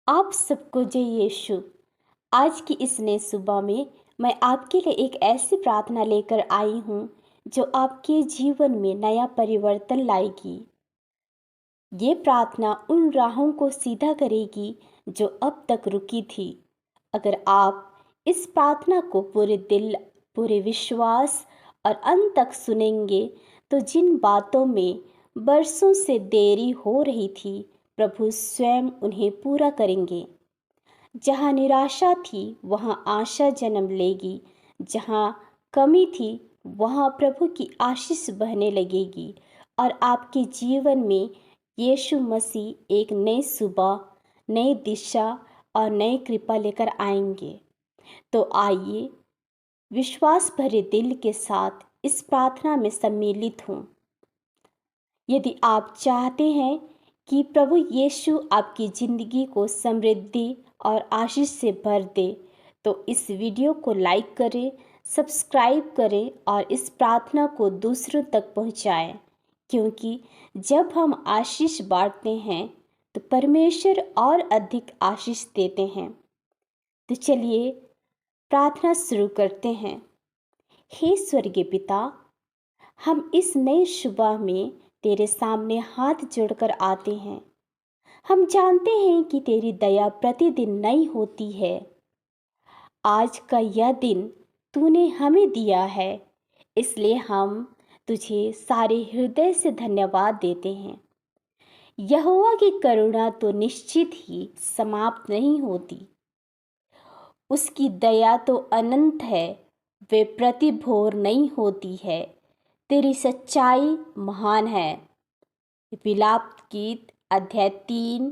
आप सबको जय यीशु। आज की इस नई सुबह में मैं आपके लिए एक ऐसी प्रार्थना लेकर आई हूँ जो आपके जीवन में नया परिवर्तन लाएगी। ये प्रार्थना उन राहों को सीधा करेगी जो अब तक रुकी थी। अगर आप इस प्रार्थना को पूरे दिल, पूरे विश्वास और अंत तक सुनेंगे तो जिन बातों में बरसों से देरी हो रही थी, प्रभु स्वयं उन्हें पूरा करेंगे। जहाँ निराशा थी वहाँ आशा जन्म लेगी, जहाँ कमी थी वहाँ प्रभु की आशीष बहने लगेगी और आपके जीवन में यीशु मसीह एक नई सुबह, नई दिशा और नई कृपा लेकर आएंगे। तो आइए विश्वास भरे दिल के साथ इस प्रार्थना में सम्मिलित हों। यदि आप चाहते हैं कि प्रभु यीशु आपकी ज़िंदगी को समृद्धि और आशीष से भर दे, तो इस वीडियो को लाइक करें, सब्सक्राइब करें और इस प्रार्थना को दूसरों तक पहुंचाएं, क्योंकि जब हम आशीष बांटते हैं तो परमेश्वर और अधिक आशीष देते हैं। तो चलिए प्रार्थना शुरू करते हैं। हे स्वर्गीय पिता, हम इस नए सुबह में तेरे सामने हाथ जोड़कर आते हैं। हम जानते हैं कि तेरी दया प्रतिदिन नई होती है। आज का यह दिन तूने हमें दिया है, इसलिए हम तुझे सारे हृदय से धन्यवाद देते हैं। यहोवा की करुणा तो निश्चित ही समाप्त नहीं होती। उसकी दया तो अनंत है, वे प्रतिभोर नहीं होती है। तेरी सच्चाई महान है। विलाप गीत अध्याय 3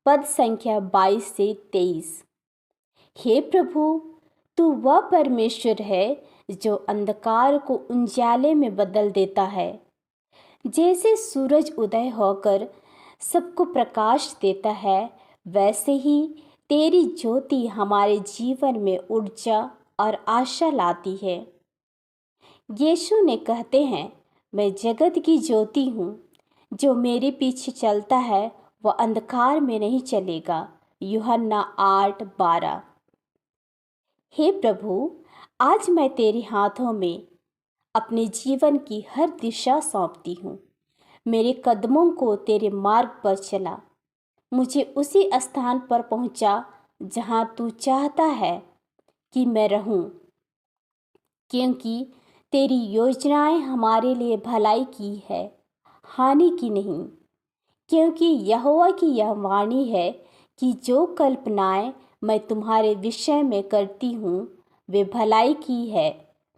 पद संख्या 22 से 23। हे प्रभु, तू वह परमेश्वर है जो अंधकार को उजाले में बदल देता है। जैसे सूरज उदय होकर सबको प्रकाश देता है, वैसे ही तेरी ज्योति हमारे जीवन में ऊर्जा और आशा लाती है। यीशु ने कहते हैं, मैं जगत की ज्योति हूँ। जो मेरे पीछे चलता है वह अंधकार में नहीं चलेगा। यूहन्ना 8:12। हे प्रभु, आज मैं तेरे हाथों में अपने जीवन की हर दिशा सौंपती हूँ। मेरे कदमों को तेरे मार्ग पर चला, मुझे उसी स्थान पर पहुँचा जहाँ तू चाहता है कि मैं रहूँ, क्योंकि तेरी योजनाएं हमारे लिए भलाई की है, हानि की नहीं। क्योंकि यहोवा की यह वाणी है कि जो कल्पनाएं मैं तुम्हारे विषय में करती हूँ वे भलाई की है,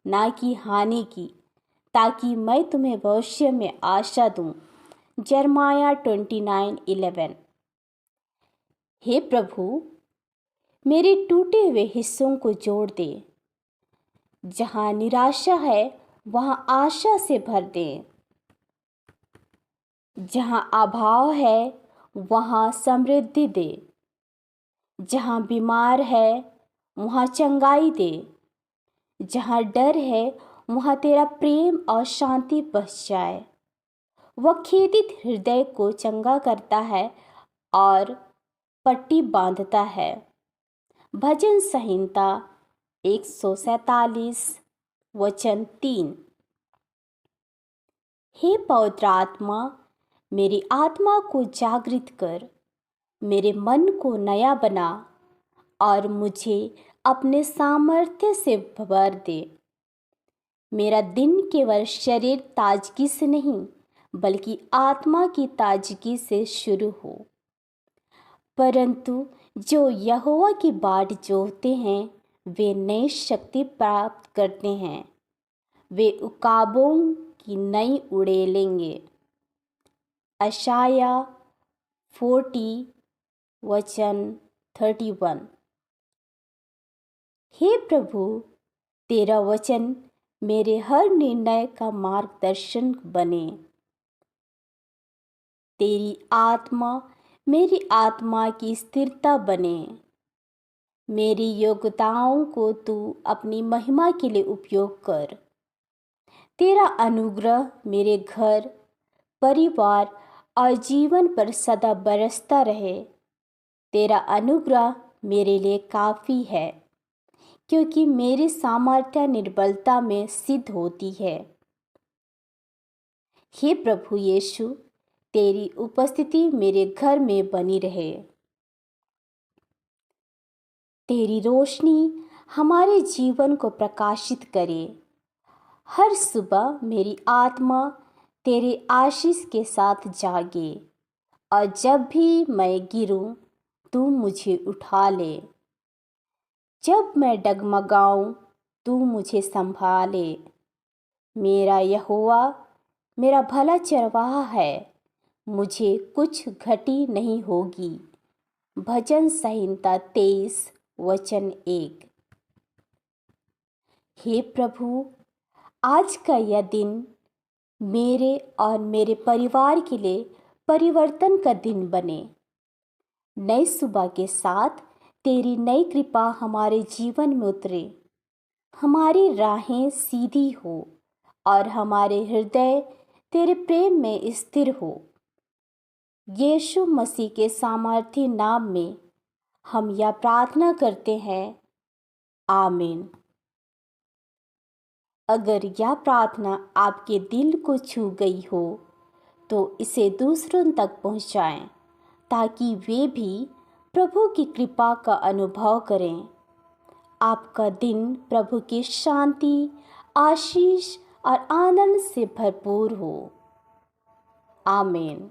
ना कि हानि की, ताकि मैं तुम्हें भविष्य में आशा दूँ। यिर्मयाह 29:11। हे प्रभु, मेरे टूटे हुए हिस्सों को जोड़ दे। जहाँ निराशा है वहाँ आशा से भर दे। जहाँ अभाव है वहाँ समृद्धि दे। जहाँ बीमार है वहाँ चंगाई दे। जहाँ डर है वहाँ तेरा प्रेम और शांति बस जाए। वह खेदित हृदय को चंगा करता है और पट्टी बांधता है। भजन संहिता 147 वचन 3। हे पवित्र आत्मा, मेरी आत्मा को जागृत कर, मेरे मन को नया बना और मुझे अपने सामर्थ्य से भर दे। मेरा दिन केवल शरीर ताजगी से नहीं बल्कि आत्मा की ताजगी से शुरू हो। परंतु जो यहोवा की बाट जोहते हैं वे नई शक्ति प्राप्त करते हैं। वे उकाबों की नई उड़ेलेंगे। यशायाह 40 वचन 31। हे प्रभु, तेरा वचन मेरे हर निर्णय का मार्गदर्शन बने। तेरी आत्मा मेरी आत्मा की स्थिरता बने। मेरी योग्यताओं को तू अपनी महिमा के लिए उपयोग कर। तेरा अनुग्रह मेरे घर, परिवार और जीवन पर सदा बरसता रहे। तेरा अनुग्रह मेरे लिए काफ़ी है, क्योंकि मेरी सामर्थ्य निर्बलता में सिद्ध होती है। हे प्रभु यीशु, तेरी उपस्थिति मेरे घर में बनी रहे। तेरी रोशनी हमारे जीवन को प्रकाशित करे। हर सुबह मेरी आत्मा तेरे आशीष के साथ जागे, और जब भी मैं गिरूं तू मुझे उठा ले। जब मैं डगमगाऊं तू मुझे संभाले। मेरा यहोवा मेरा भला चरवाहा है, मुझे कुछ घटी नहीं होगी। भजन संहिता 23:1। हे प्रभु, आज का यह दिन मेरे और मेरे परिवार के लिए परिवर्तन का दिन बने। नई सुबह के साथ तेरी नई कृपा हमारे जीवन में उतरे, हमारी राहें सीधी हो और हमारे हृदय तेरे प्रेम में स्थिर हो। यीशु मसीह के सामर्थी नाम में हम यह प्रार्थना करते हैं, आमीन। अगर यह प्रार्थना आपके दिल को छू गई हो तो इसे दूसरों तक पहुंचाएं, ताकि वे भी प्रभु की कृपा का अनुभव करें। आपका दिन प्रभु की शांति, आशीष और आनंद से भरपूर हो। आमीन।